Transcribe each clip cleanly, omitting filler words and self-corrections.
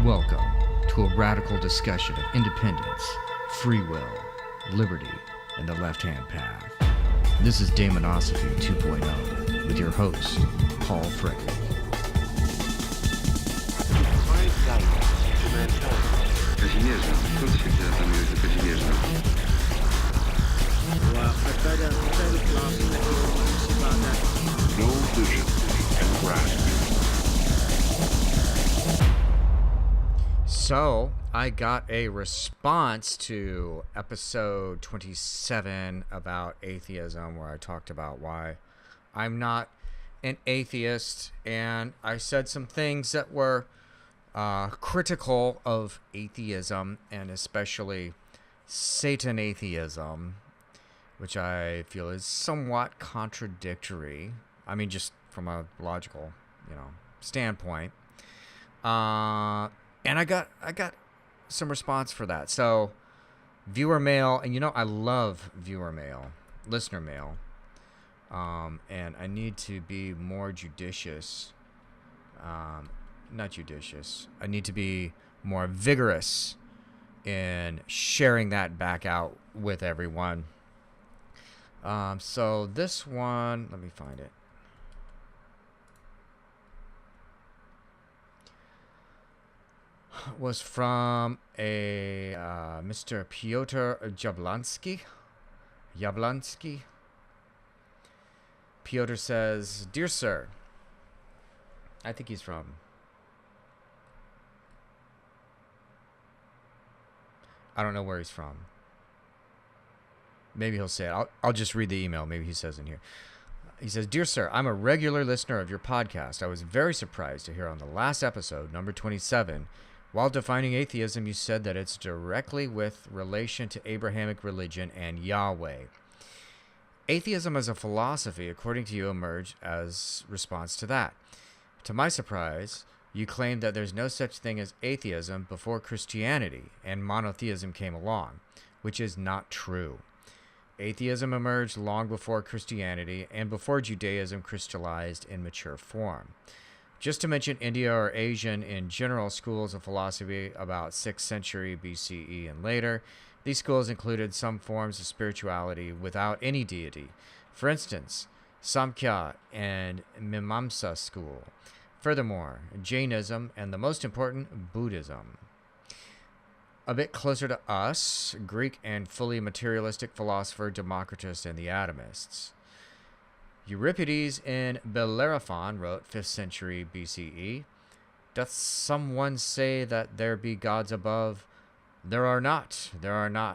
Welcome to a radical discussion of independence, free will, liberty, and the left-hand path. This is Daimonosophy 2.0 with your host, Paul Frederick. No vision can grasp. So, I got a response to episode 27 about atheism, where I talked about why I'm not an atheist, and I said some things that were critical of atheism, and especially Satanatheism, which I feel is somewhat contradictory. I mean, just from a logical, standpoint. And I got some response for that. So, viewer mail, and I love viewer mail, listener mail, and I need to be more judicious. Not judicious. I need to be more vigorous in sharing that back out with everyone. So this one, let me find it. Was from a Mr. Piotr Jablansky. Piotr says, "Dear Sir," I think he's from... I don't know where he's from. Maybe he'll say it. I'll just read the email. Maybe he says in here. He says, "Dear Sir, I'm a regular listener of your podcast. I was very surprised to hear on the last episode, number 27, while defining atheism, you said that it's directly with relation to Abrahamic religion and Yahweh. Atheism as a philosophy, according to you, emerged as response to that. To my surprise, you claimed that there's no such thing as atheism before Christianity and monotheism came along, which is not true. Atheism emerged long before Christianity and before Judaism crystallized in mature form. Just to mention India or Asian in general schools of philosophy about 6th century BCE and later, these schools included some forms of spirituality without any deity. For instance, Samkhya and Mimamsa school. Furthermore, Jainism and the most important, Buddhism. A bit closer to us, Greek and fully materialistic philosopher Democritus and the atomists. Euripides in Bellerophon wrote 5th century BCE, "Doth someone say that there be gods above? There are not,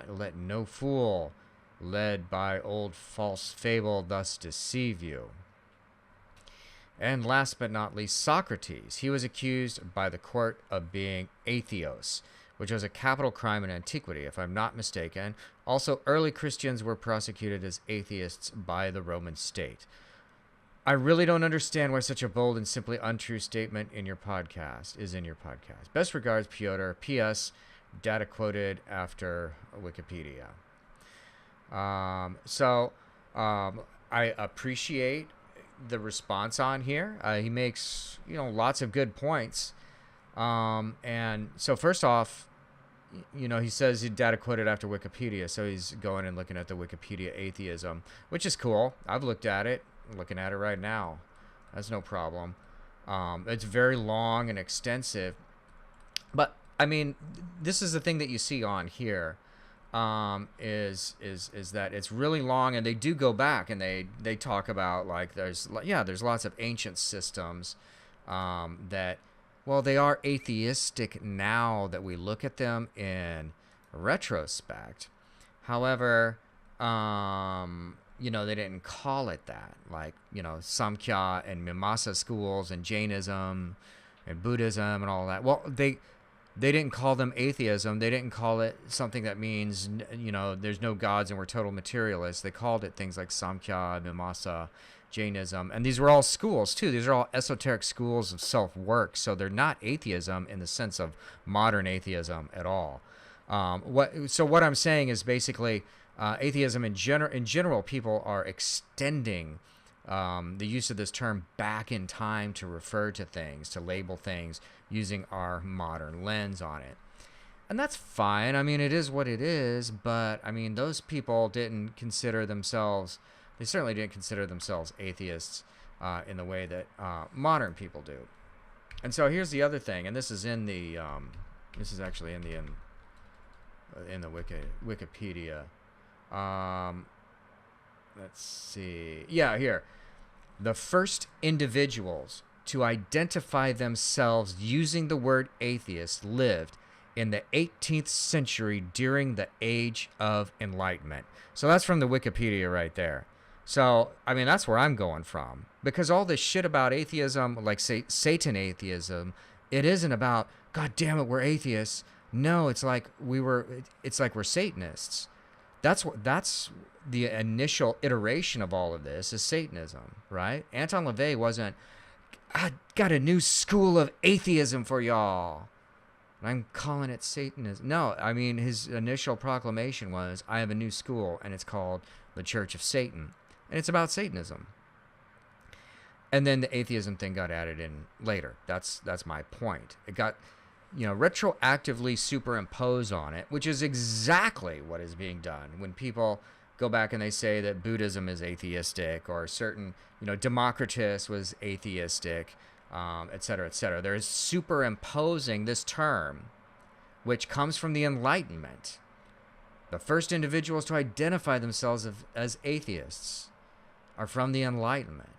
let no fool, led by old false fable, thus deceive you." And last but not least, Socrates. He was accused by the court of being atheos, which was a capital crime in antiquity, if I'm not mistaken. Also, early Christians were prosecuted as atheists by the Roman state. I really don't understand why such a bold and simply untrue statement in your podcast is in your podcast. Best regards, Piotr. P.S. Data quoted after Wikipedia. I appreciate the response on here. He makes, lots of good points. And so first off, he says he data quoted after Wikipedia, so he's going and looking at the Wikipedia atheism, which is cool. I've looked at it. I'm looking at it right now. That's no problem. It's very long and extensive. But, I mean, this is the thing that you see on here, is that it's really long, and they do go back, and they talk about, like, there's lots of ancient systems that... Well, they are atheistic now that we look at them in retrospect. However, they didn't call it that. Like, Samkhya and Mimamsa schools and Jainism and Buddhism and all that. Well, they didn't call them atheism. They didn't call it something that means, there's no gods and we're total materialists. They called it things like Samkhya, Mimamsa, Jainism, and these were all schools too. These are all esoteric schools of self-work, so they're not atheism in the sense of modern atheism at all. What I'm saying is basically atheism in general, people are extending the use of this term back in time to refer to things, to label things using our modern lens on it. And that's fine. I mean, it is what it is, but I mean, those people didn't consider themselves, they certainly didn't consider themselves atheists in the way that modern people do. And so here's the other thing, and this is in the, this is actually in the Wikipedia. Let's see. Yeah, here. The first individuals to identify themselves using the word atheist lived in the 18th century during the Age of Enlightenment. So that's from the Wikipedia right there. So, I mean, that's where I'm going from. Because all this shit about atheism, like Satan atheism, it isn't about, God damn it, we're atheists. No, it's like we're Satanists. That's the initial iteration of all of this is Satanism, right? Anton LaVey wasn't, I got a new school of atheism for y'all. I'm calling it Satanism. No, I mean, his initial proclamation was, I have a new school, and it's called the Church of Satan. And it's about Satanism. And then the atheism thing got added in later. That's my point. It got, retroactively superimposed on it, which is exactly what is being done when people go back and they say that Buddhism is atheistic, or certain, Democritus was atheistic, et cetera, et cetera. There is superimposing this term, which comes from the Enlightenment. The first individuals to identify themselves as atheists are from the Enlightenment.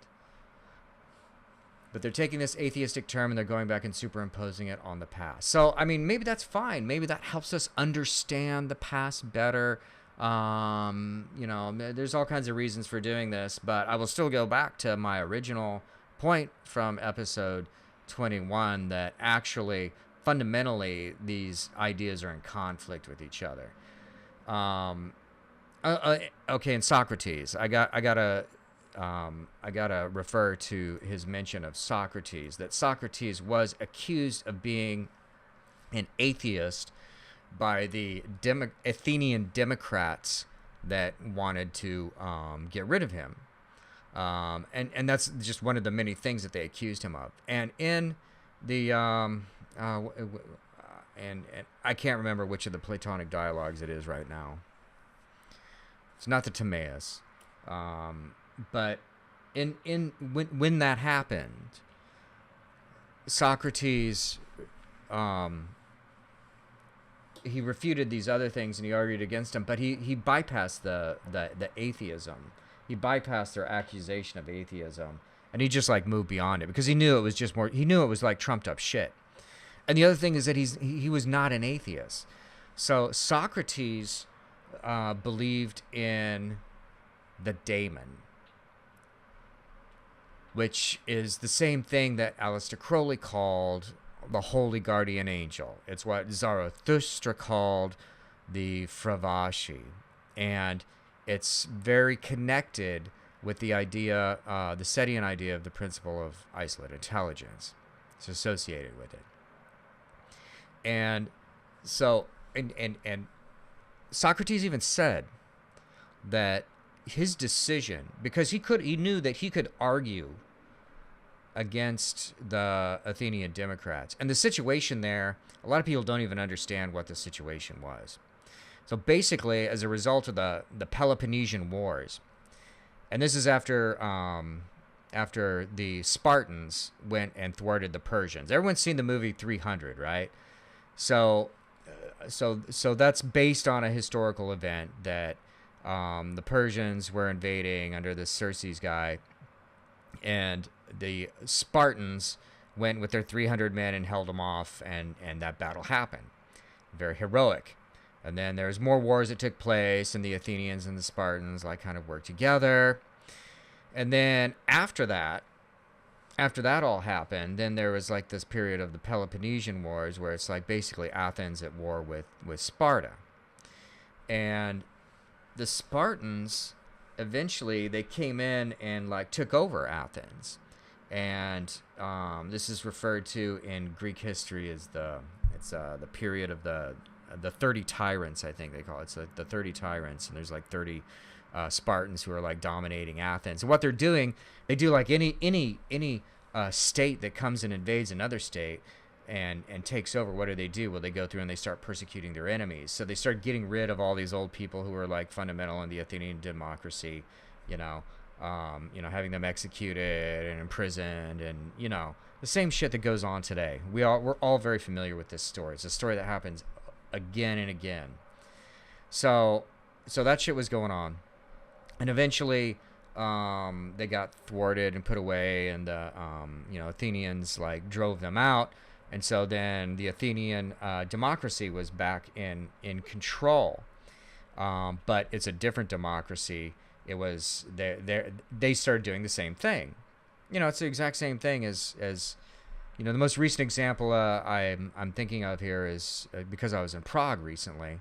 But they're taking this atheistic term and they're going back and superimposing it on the past. So, I mean, maybe that's fine. Maybe that helps us understand the past better. There's all kinds of reasons for doing this, but I will still go back to my original point from episode 21 that actually, fundamentally, these ideas are in conflict with each other. Okay, and Socrates, I gotta refer to his mention of Socrates, that Socrates was accused of being an atheist by the Athenian Democrats that wanted to get rid of him. And that's just one of the many things that they accused him of. And in the, and I can't remember which of the Platonic dialogues it is right now. It's not the Timaeus. But when that happened, Socrates, he refuted these other things and he argued against them, but he bypassed the atheism. He bypassed their accusation of atheism, and he just like moved beyond it because he knew it was just more. He knew it was like trumped up shit. And the other thing is that he was not an atheist. So Socrates believed in the daemon, which is the same thing that Aleister Crowley called the holy guardian angel. It's what Zarathustra called the Fravashi. And it's very connected with the idea, the Setian idea of the principle of isolate intelligence. It's associated with it. And so, and Socrates even said that his decision, because he knew that he could argue against the Athenian Democrats. And the situation there, a lot of people don't even understand what the situation was. So basically, as a result of the Peloponnesian Wars, and this is after the Spartans went and thwarted the Persians. Everyone's seen the movie 300, right? So that's based on a historical event that the Persians were invading under this Xerxes guy, and the Spartans went with their 300 men and held them off, and that battle happened. Very heroic. And then there's more wars that took place, and the Athenians and the Spartans like kind of worked together. And then after that all happened, then there was like this period of the Peloponnesian Wars where it's like basically Athens at war with Sparta. And the Spartans, eventually they came in and like took over Athens. And this is referred to in Greek history as the period of the 30 tyrants, I think they call it. It's like the 30 tyrants, and there's like 30 Spartans who are like dominating Athens. And what they're doing, they do like any state that comes and invades another state and takes over. What do? Well, they go through and they start persecuting their enemies. So they start getting rid of all these old people who are like fundamental in the Athenian democracy, having them executed and imprisoned, and the same shit that goes on today. We're all very familiar with this story. It's a story that happens again and again. So that shit was going on, and eventually they got thwarted and put away, and the Athenians like drove them out, and so then the Athenian democracy was back in control, but it's a different democracy. It was they started doing the same thing. It's the exact same thing as the most recent example I'm thinking of here is because I was in Prague recently.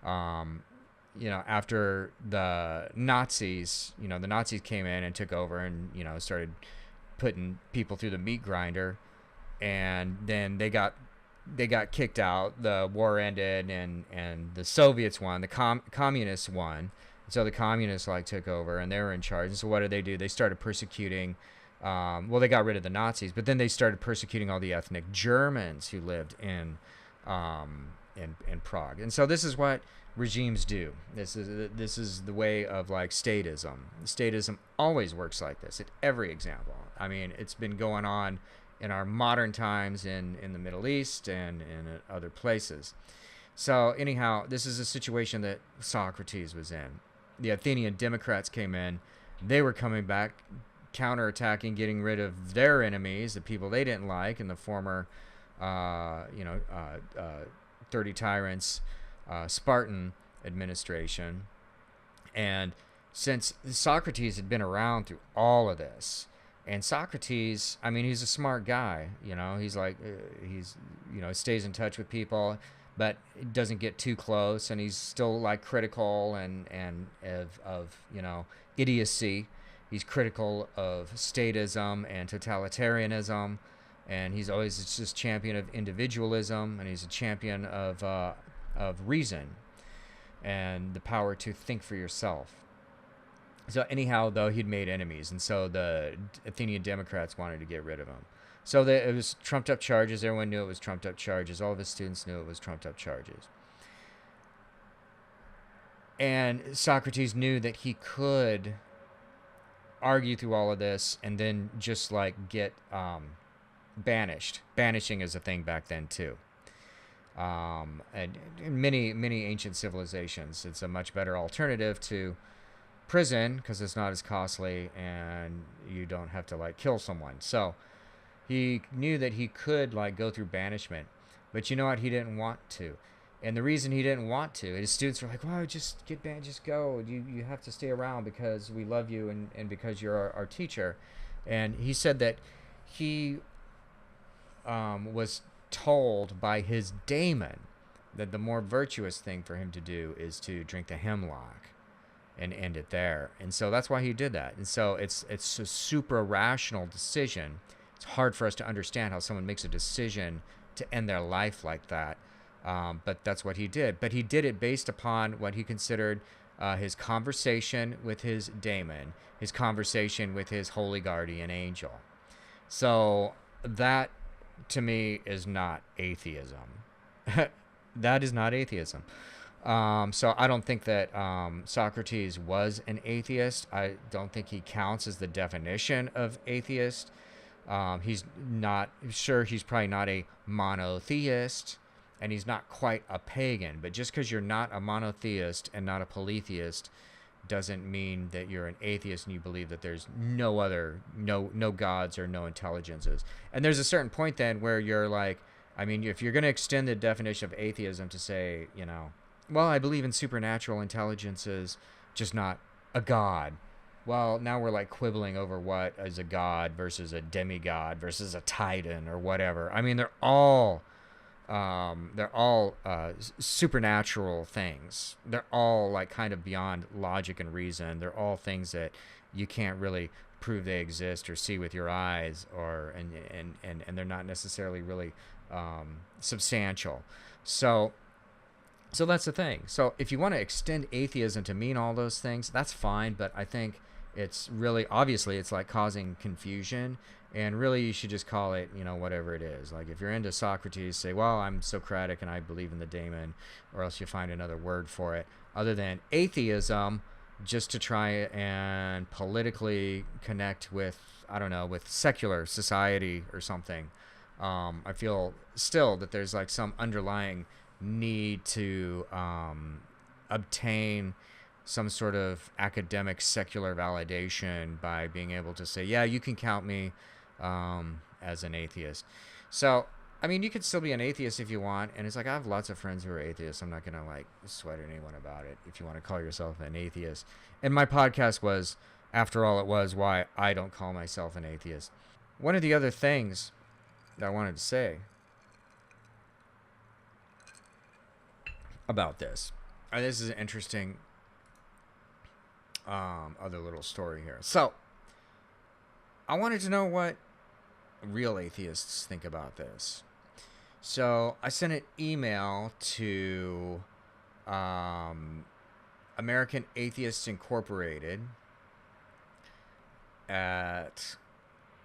After the Nazis, the Nazis came in and took over and started putting people through the meat grinder, and then they got kicked out. The war ended, and the Soviets won. The communists won. So the communists took over, and they were in charge. And so what did they do? They started persecuting. They got rid of the Nazis, but then they started persecuting all the ethnic Germans who lived in Prague. And so this is what regimes do. This is the way of statism. Statism always works like this at every example. I mean, it's been going on in our modern times in the Middle East and in other places. So anyhow, this is a situation that Socrates was in. The Athenian Democrats came in. They were coming back, counterattacking, getting rid of their enemies, the people they didn't like, and the former, 30 tyrants, Spartan administration. And since Socrates had been around through all of this, and Socrates, I mean, he's a smart guy, he's stays in touch with people, but it doesn't get too close, and he's still critical and of idiocy. He's critical of statism and totalitarianism, and he's always just champion of individualism, and he's a champion of reason and the power to think for yourself. So anyhow, though, he'd made enemies, and so the Athenian Democrats wanted to get rid of him. So it was trumped up charges. Everyone knew it was trumped up charges. All of his students knew it was trumped up charges. And Socrates knew that he could argue through all of this and then just get banished. Banishing is a thing back then too. And in many ancient civilizations, it's a much better alternative to prison because it's not as costly and you don't have to kill someone. So he knew that he could go through banishment, but you know what? He didn't want to. And the reason he didn't want to, his students were like, "Well, just get banned, just go. You have to stay around because we love you and because you're our teacher." And he said that he was told by his daemon that the more virtuous thing for him to do is to drink the hemlock and end it there. And so that's why he did that. And so it's a super rational decision. It's hard for us to understand how someone makes a decision to end their life like that. But that's what he did. But he did it based upon what he considered his conversation with his daemon, his conversation with his holy guardian angel. So that, to me, is not atheism. That is not atheism. So I don't think that Socrates was an atheist. I don't think he counts as the definition of atheist. He's probably not a monotheist, and he's not quite a pagan. But just because you're not a monotheist and not a polytheist doesn't mean that you're an atheist and you believe that there's no gods or no intelligences. And there's a certain point then where you're if you're going to extend the definition of atheism to say, well, I believe in supernatural intelligences, just not a god. Well, now we're quibbling over what is a god versus a demigod versus a titan or whatever. I mean, they're all supernatural things. They're all kind of beyond logic and reason. They're all things that you can't really prove they exist or see with your eyes, and they're not necessarily really substantial. So So that's the thing. So if you want to extend atheism to mean all those things, that's fine. But I think it's really, obviously, it's like causing confusion. And really, you should just call it, whatever it is. Like if you're into Socrates, say, well, I'm Socratic and I believe in the daemon, or else you find another word for it other than atheism, just to try and politically connect with, I don't know, with secular society or something. I feel still that there's like some underlying need to obtain some sort of academic secular validation by being able to say, yeah, you can count me as an atheist. So, I mean, you could still be an atheist if you want. And it's like, I have lots of friends who are atheists. I'm not going to like sweat at anyone about it if you want to call yourself an atheist. And my podcast was, after all, it was why I don't call myself an atheist. One of the other things that I wanted to say about this, and this is an interesting other little story here. So, I wanted to know what real atheists think about this. So, I sent an email to American Atheists Incorporated at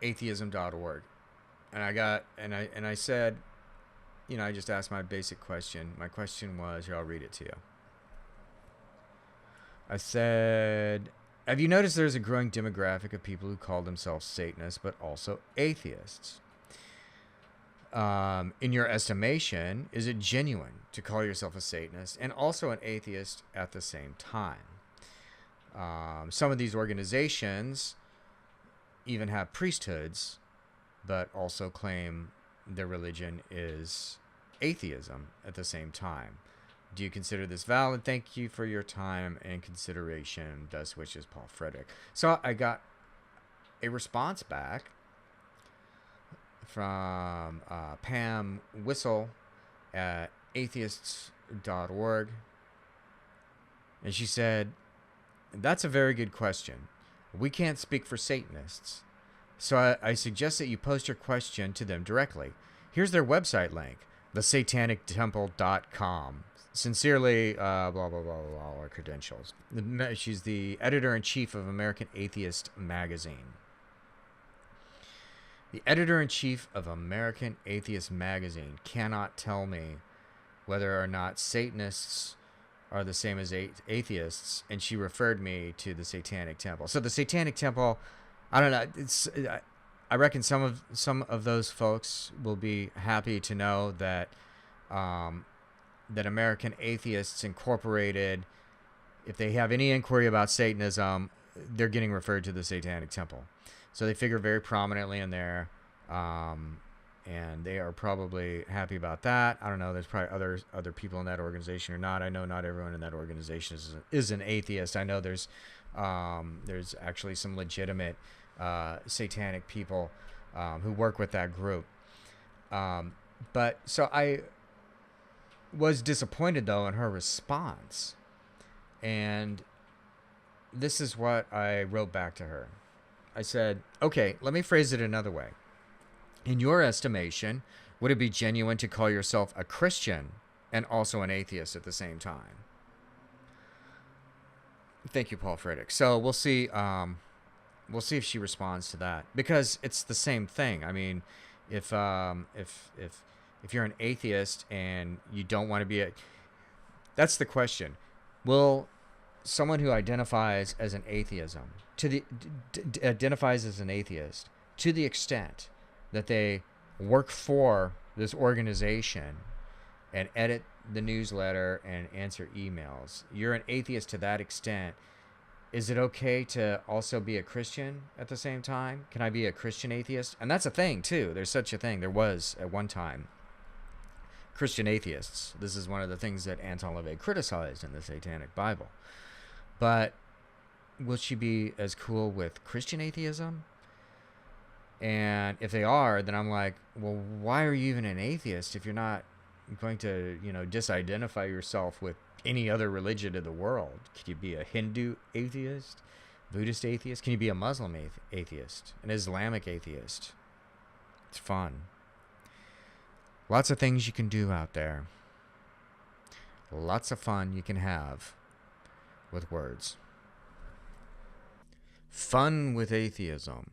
atheism.org. And I said, I just asked my basic question. My question was, here, I'll read it to you. I said, have you noticed there's a growing demographic of people who call themselves Satanists, but also atheists? In your estimation, is it genuine to call yourself a Satanist and also an atheist at the same time? Some of these organizations even have priesthoods, but also claim their religion is atheism at the same time. Do you consider this valid? Thank you for your time and consideration. Best wishes, Paul Frederick. So I got a response back from Pam Whistle at atheists.org. And she said, that's a very good question. We can't speak for Satanists. So I suggest that you post your question to them directly. Here's their website link, thesatanictemple.com. Sincerely, blah, blah, blah, blah, blah, all our credentials. She's the editor-in-chief of American Atheist Magazine. The editor-in-chief of American Atheist Magazine cannot tell me whether or not Satanists are the same as atheists, and she referred me to the Satanic Temple. So the Satanic Temple, I don't know. I reckon some of those folks will be happy to know that that American Atheists Incorporated, if they have any inquiry about Satanism, they're getting referred to the Satanic Temple. So they figure very prominently in there, and they are probably happy about that. I don't know. There's probably other people in that organization or not. I know not everyone in that organization is an atheist. I know there's actually some legitimate satanic people who work with that group. But so I was disappointed though in her response, and this is what I wrote back to her. I said, okay, let me phrase it another way. In your estimation, would it be genuine to call yourself a Christian and also an atheist at the same time? Thank you, Paul Frederick. So we'll see. We'll see if she responds to that, because it's the same thing. I mean, if you're an atheist and you don't want to be that's the question. Will someone who identifies as an atheist to the extent that they work for this organization and edit the newsletter and answer emails, you're an atheist to that extent, is it okay to also be a Christian at the same time? Can I be a Christian atheist? And that's a thing too. There's such a thing. There was at one time Christian atheists. This is one of the things that Anton LaVey criticized in the Satanic Bible. But will she be as cool with Christian atheism? And if they are, then I'm like, well, why are you even an atheist if you're not going to, disidentify yourself with any other religion in the world? Can you be a Hindu atheist, Buddhist atheist? Can you be a Muslim atheist, an Islamic atheist? It's fun. Lots of things you can do out there. Lots of fun you can have with words. Fun with atheism.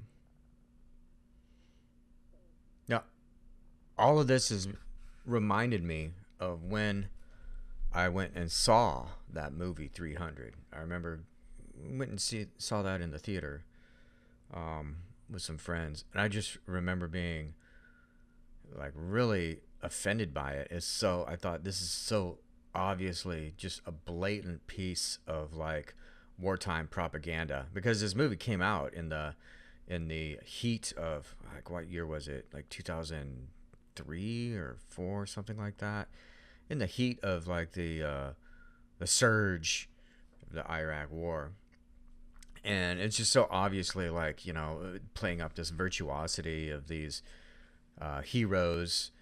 Now, all of this has reminded me of when I went and saw that movie 300. I remember went and saw that in the theater with some friends, and I just remember being like really offended by it. I thought this is so obviously just a blatant piece of like wartime propaganda, because this movie came out in the heat of, like, what year was it, like 2003 or 4, something like that, in the heat of like the surge of the Iraq war. And it's just so obviously, like, playing up this virtuosity of these heroes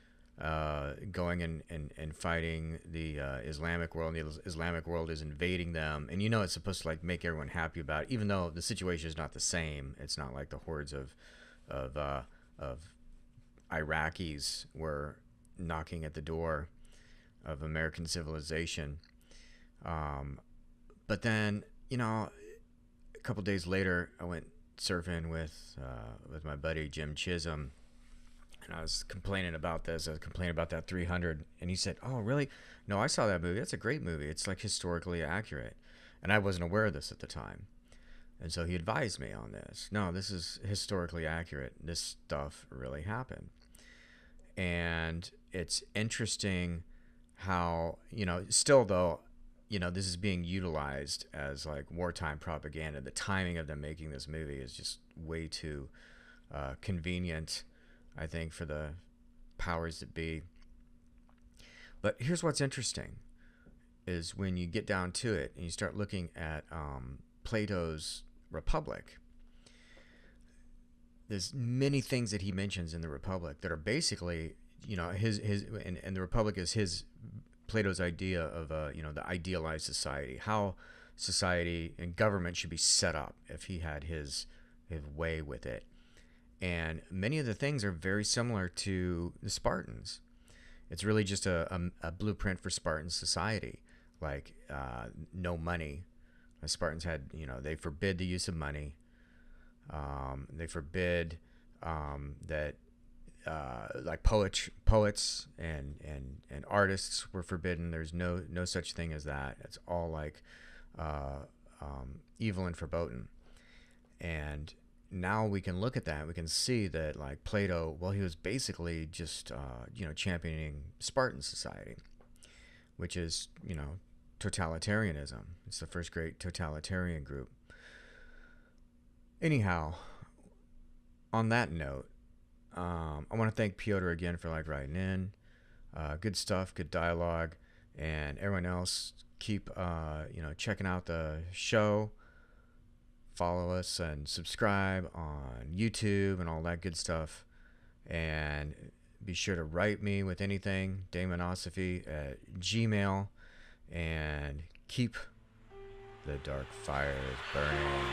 going and fighting the Islamic world, and the Islamic world is invading them, and it's supposed to like make everyone happy about it, even though the situation is not the same. It's not like the hordes of Iraqis were knocking at the door of American civilization. But then, a couple days later, I went surfing with my buddy Jim Chisholm, and I was complaining about this. I was complaining about that 300, and he said, "Oh, really? No, I saw that movie. That's a great movie. It's like historically accurate." And I wasn't aware of this at the time, and so he advised me on this. No, this is historically accurate. This stuff really happened, and it's interesting how still though. This is being utilized as like wartime propaganda. The timing of them making this movie is just way too convenient, I think, for the powers that be. But here's what's interesting, is when you get down to it and you start looking at Plato's Republic, there's many things that he mentions in the Republic that are basically, his and the Republic is Plato's idea of the idealized society, how society and government should be set up if he had his way with it. And many of the things are very similar to the Spartans. It's really just a blueprint for Spartan society, like no money. The Spartans had, they forbid the use of money. They forbid that like poets and artists were forbidden. There's no such thing as that. It's all like evil and verboten. And now we can look at that. We can see that, like, Plato, well, he was basically just championing Spartan society, which is totalitarianism. It's the first great totalitarian group. Anyhow, on that note, I want to thank Piotr again for like writing in. Good stuff, good dialogue, and everyone else, keep checking out the show. Follow us and subscribe on YouTube and all that good stuff. And be sure to write me with anything, Daimonosophy at Gmail, and keep the dark fires burning.